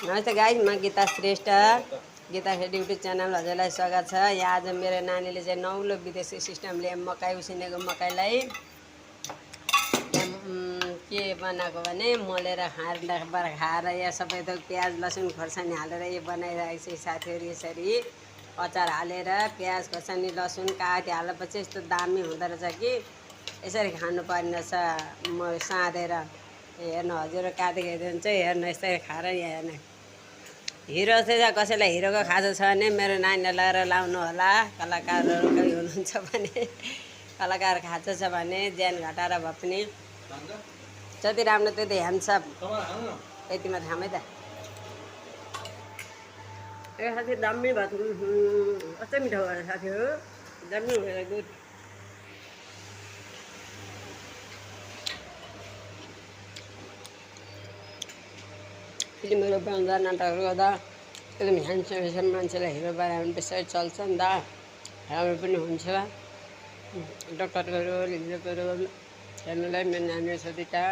नमस्ते गाइस, म गीता श्रेष्ठ गीता खेड YouTube channel हजुरलाई स्वागत छ। यहाँ आज मेरो नानीले चाहिँ नौलो विदेशी सिस्टमले मकै उसिनेको मकैलाई के बनाएको भने मोलेर खाएर यहाँ सबै थोक प्याज लसुन खोर्सानी हालेर यो बनाइरहेको छु साथीहरू। यसरी अचार हालेर प्याज खोर्सानी लसुन काटी हालेपछि यस्तो दामी हुँदो रहेछ कि यसरी खानुपर्ने रहेछ। म साँधेर हेर्नु हजुर काटिखेर चाहिँ हेर्नु यसरी खाएर यहाँ हेर्नु। हिरो चाहिँ कसैलाई हिरोको खाजा छ भने मेरो नानीलाई लगेर लाउनु होला। कलाकारहरू कोही हुनुहुन्छ भने कलाकार खाजा छ भने ज्यान घटाएर भए पनि जति राम्रो त्यति ह्यान्डसम। यतिमा थामै त ए साथी दामी भात कस्तो मिठो भयो साथीहरू, दामी भयो गुड। फिल्महरू बनाउँदा नाटकहरू गर्दा एकदम ह्यान्डसम मान्छेलाई हिरो बनायो भने त्यसरी चल्छ नि त, राम्रो पनि हुन्छ। डक्टरहरू लिजोहरू हेर्नुलाई मेरो नानी छ दुईवटा।